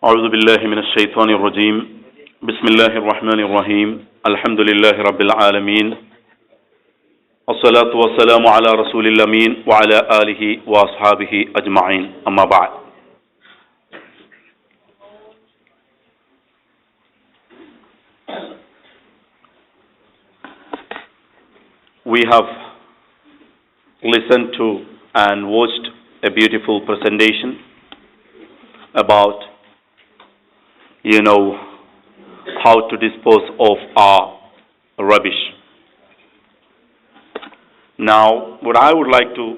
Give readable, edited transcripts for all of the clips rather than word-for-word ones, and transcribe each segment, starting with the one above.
أعوذ بالله من الشيطان الرجيم بسم الله الرحمن الرحيم الحمد لله رب العالمين والصلاة والسلام على رسول الأمين وعلى آله وأصحابه أجمعين أما بعد. We have listened to and watched a beautiful presentation about how to dispose of our rubbish. Now, what I would like to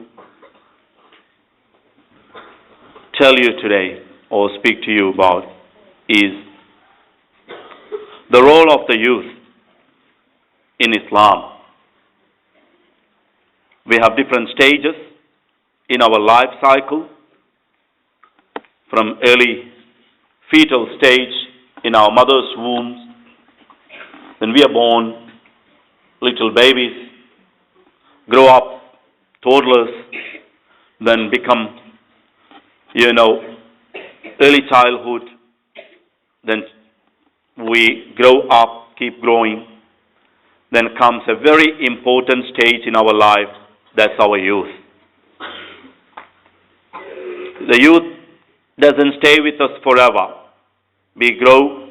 tell you today or speak to you about is the role of the youth in Islam. We have different stages in our life cycle, from early fetal stage in our mother's wombs. When we are born, little babies, grow up, toddlers, then become, early childhood, then we grow up, keep growing. Then comes a very important stage in our life, that's our youth. The youth doesn't stay with us forever. We grow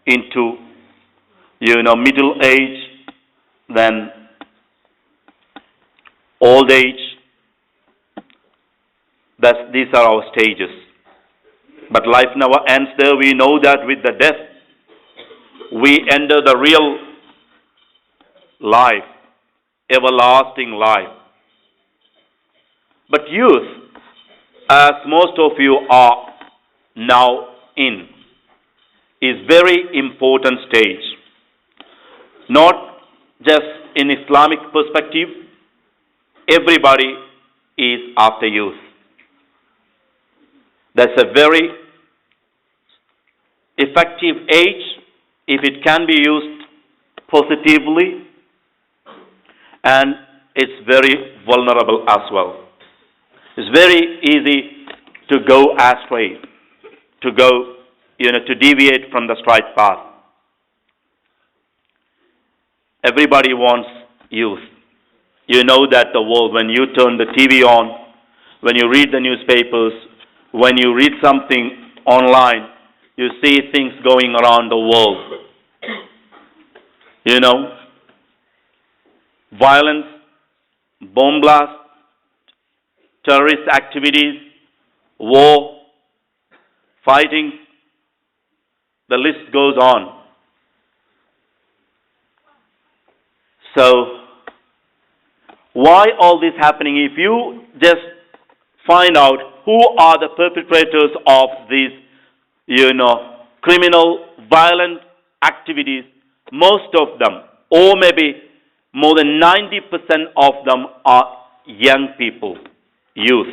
into, middle age, then old age. These are our stages. But life never ends there. We know that with the death, we enter the real life, everlasting life. But youth, as most of you are now in, is very important stage. Not just in Islamic perspective, everybody is after youth. That's a very effective age if it can be used positively, and it's very vulnerable as well. It's very easy to go astray, to go, to deviate from the straight path. Everybody wants youth. You know that the world, when you turn the TV on, when you read the newspapers, when you read something online, you see things going around the world. Violence, bomb blasts, terrorist activities, war, fighting, the list goes on. So, why all this happening? If you just find out who are the perpetrators of these, criminal, violent activities, most of them, or maybe more than 90% of them are young people, youth.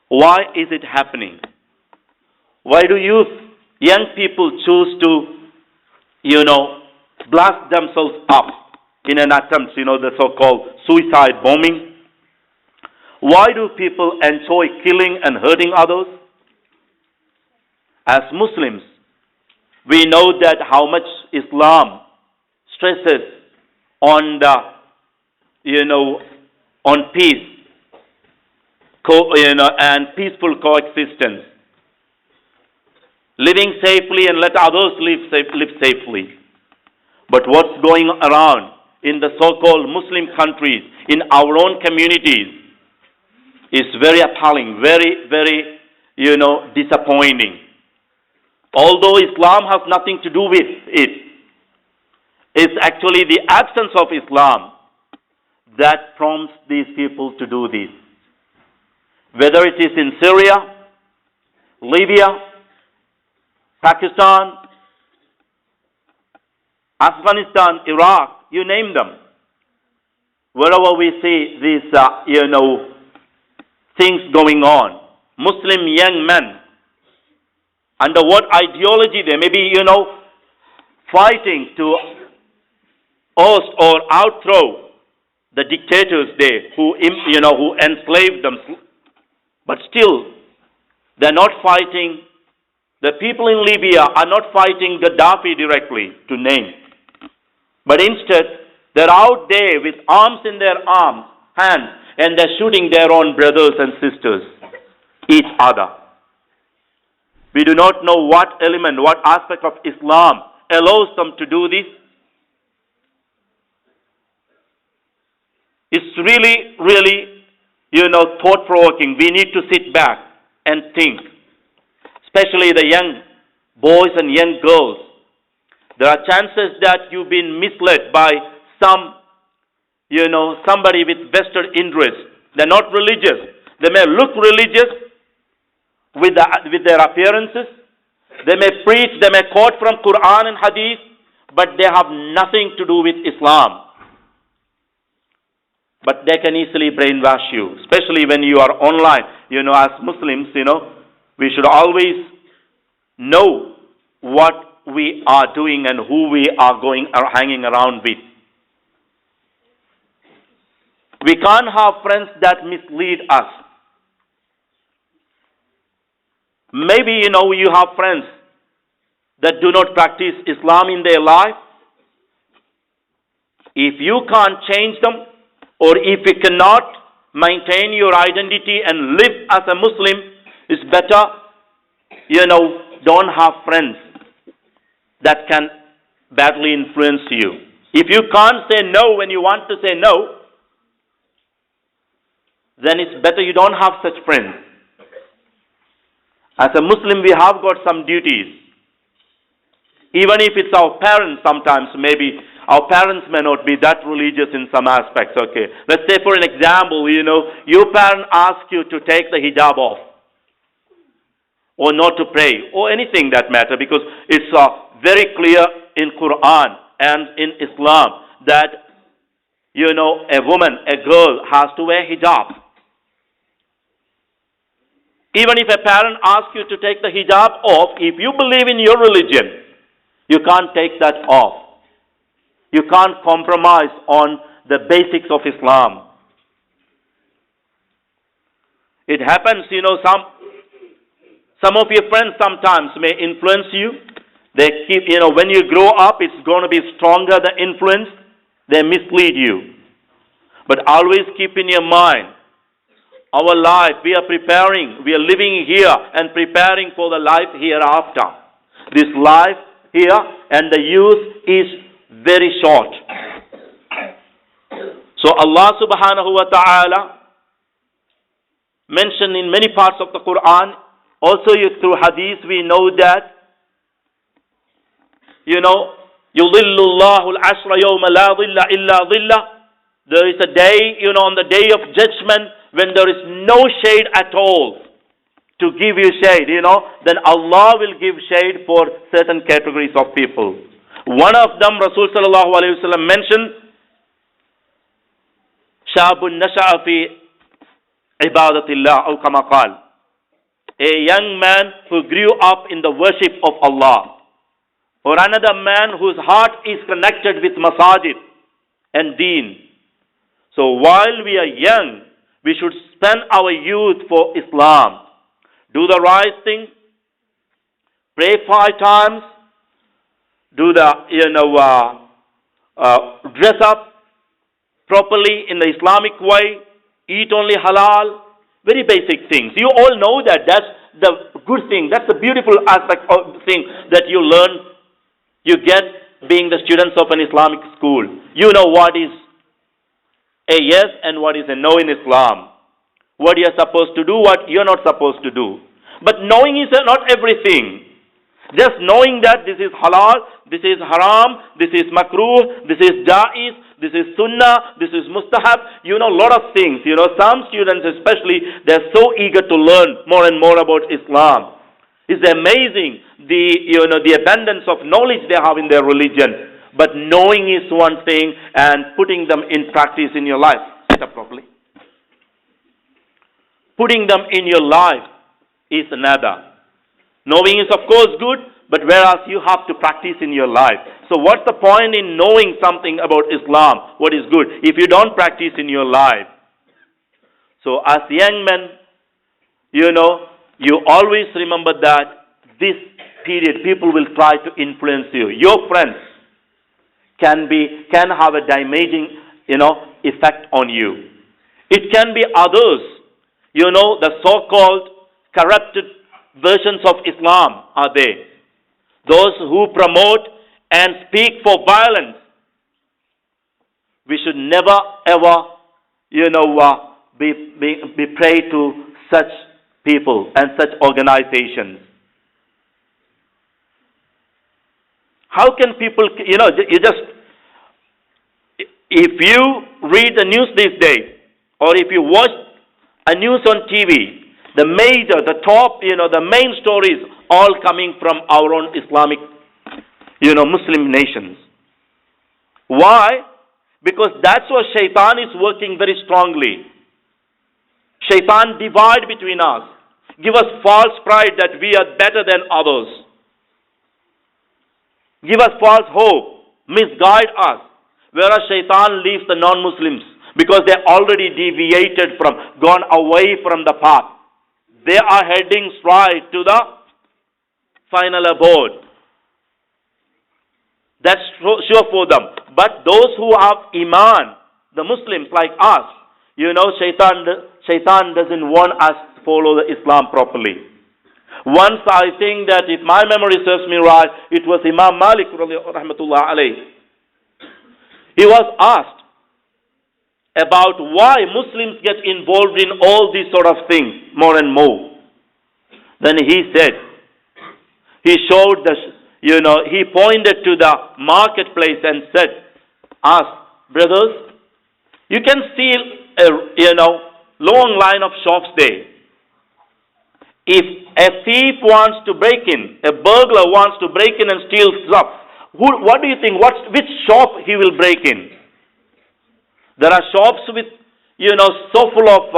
Why is it happening? Why do young people choose to, blast themselves up in an attempt, the so-called suicide bombing? Why do people enjoy killing and hurting others? As Muslims, we know that how much Islam stresses on on peace, and peaceful coexistence, living safely and let others live safely. But what's going around in the so-called Muslim countries, in our own communities, is very appalling, very, very, disappointing. Although Islam has nothing to do with it, it's actually the absence of Islam that prompts these people to do this. Whether it is in Syria, Libya, Pakistan, Afghanistan, Iraq, you name them. Wherever we see these, things going on, Muslim young men, under what ideology they may be, fighting to oust or outthrow the dictators there who enslaved them. But still, They're not fighting, the people in Libya are not fighting Gaddafi directly, to name. But instead, they're out there with arms in their hands, and they're shooting their own brothers and sisters, each other. We do not know what element, what aspect of Islam allows them to do this. It's really, really, thought-provoking. We need to sit back and think. Especially the young boys and young girls. There are chances that you've been misled by somebody with vested interest. They're not religious. They may look religious with their appearances. They may preach, they may quote from Quran and Hadith, but they have nothing to do with Islam. But they can easily brainwash you, especially when you are online. As Muslims, we should always know what we are doing and who we are hanging around with. We can't have friends that mislead us. Maybe, you have friends that do not practice Islam in their life. If you can't change them, or if you cannot maintain your identity and live as a Muslim, it's better, don't have friends that can badly influence you. If you can't say no when you want to say no, then it's better you don't have such friends. As a Muslim, we have got some duties. Even if it's our parents, sometimes maybe our parents may not be that religious in some aspects, okay. Let's say for an example, your parent asks you to take the hijab off, or not to pray, or anything that matter, because it's very clear in Quran and in Islam that, a woman, a girl has to wear hijab. Even if a parent asks you to take the hijab off, if you believe in your religion, you can't take that off. You can't compromise on the basics of Islam. It happens, some of your friends sometimes may influence you. They keep, when you grow up, it's going to be stronger, the influence. They mislead you. But always keep in your mind, our life, we are living here and preparing for the life hereafter. This life here and the youth is very short. So Allah subhanahu wa ta'ala mentioned in many parts of the Quran, also through hadith we know that, يُضِلُّ اللَّهُ الْعَشْرَ يَوْمَ لَا ظِلَّ إِلَّا ظِلَّ. There is a day, on the day of judgment, when there is no shade at all to give you shade, then Allah will give shade for certain categories of people. One of them, Rasul sallallahu alayhi wa sallam mentioned, شَابٌ نَشَأَ فِي عِبَادَةِ اللَّهِ أَوْ كَمَا قَالَ. A young man who grew up in the worship of Allah. Or another man whose heart is connected with masajid and deen. So while we are young, we should spend our youth for Islam. Do the right thing. Pray 5 times. Do the, dress up properly in the Islamic way. Eat only halal. Very basic things. You all know that. That's the good thing. That's the beautiful aspect of the thing that you learn, you get being the students of an Islamic school. You know what is a yes and what is a no in Islam. What you're supposed to do, what you're not supposed to do. But knowing is not everything. Just knowing that this is halal, this is haram, this is makruh, this is jaiz, this is sunnah, this is mustahab. A lot of things. Some students especially, they're so eager to learn more and more about Islam. It's amazing the abundance of knowledge they have in their religion. But knowing is one thing and putting them in practice in your life. Sit up properly. Putting them in your life is another. Knowing is of course good, but whereas you have to practice in your life. So what's the point in knowing something about Islam, what is good, if you don't practice in your life? So as young men, you always remember that this period people will try to influence you. Your friends can have a damaging, effect on you. It can be others, the so-called corrupted versions of Islam are there. Those who promote and speak for violence. We should never ever, be prey to such people and such organizations. How can people, if you read the news these days, or if you watch a news on TV, the main stories all coming from our own Islamic, Muslim nations. Why? Because that's where Shaitan is working very strongly. Shaitan divide between us, give us false pride that we are better than others, give us false hope, misguide us. Whereas Shaitan leaves the non-Muslims because they already deviated gone away from the path. They are heading straight to the final abode. That's sure for them. But those who have Iman, the Muslims like us, Shaitan doesn't want us to follow the Islam properly. Once I think that if my memory serves me right, it was Imam Malik rahmatullah alayhi. He was asked about why Muslims get involved in all these sort of things more and more. Then he said, he pointed to the marketplace and said, ask, brothers, you can see long line of shops there. If a thief wants to break in, a burglar wants to break in and steal stuff, what do you think? Which shop he will break in? There are shops with, so full of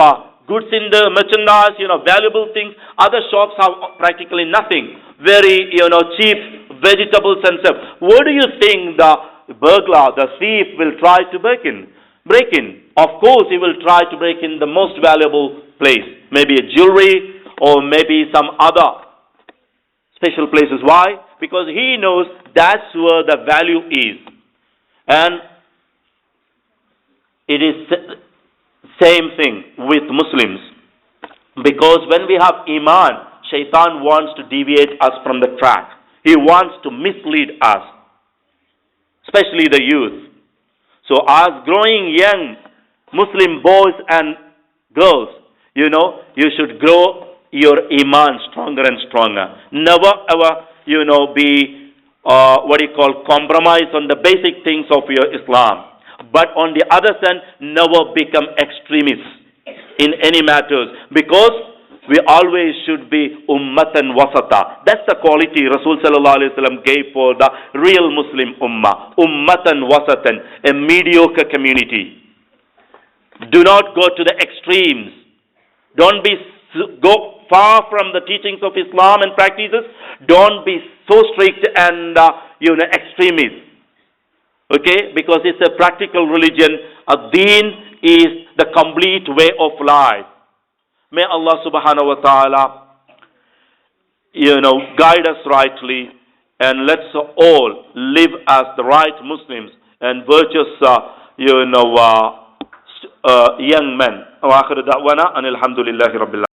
goods in the merchandise, valuable things. Other shops have practically nothing. Very, cheap vegetables and stuff. Where do you think the burglar, the thief will try to break in? Of course, he will try to break in the most valuable place. Maybe a jewelry or maybe some other special places. Why? Because he knows that's where the value is. And it is same thing with Muslims. Because when we have Iman, Shaitan wants to deviate us from the track. He wants to mislead us, especially the youth. So as growing young Muslim boys and girls, you should grow your Iman stronger and stronger. Never ever, be, compromise on the basic things of your Islam. But on the other hand, never become extremists in any matters. Because we always should be ummatan wasata. That's the quality Rasul sallallahu alaihi wasallam gave for the real Muslim ummah. Ummatan wasatan, a mediocre community. Do not go to the extremes. Don't go far from the teachings of Islam and practices. Don't be so strict and extremist. Okay, because it's a practical religion. Ad-Deen is the complete way of life. May Allah subhanahu wa ta'ala, guide us rightly, and let's all live as the right Muslims and virtuous, young men. Wa akhiru da'wana anil hamdulillahi rabbil alamin.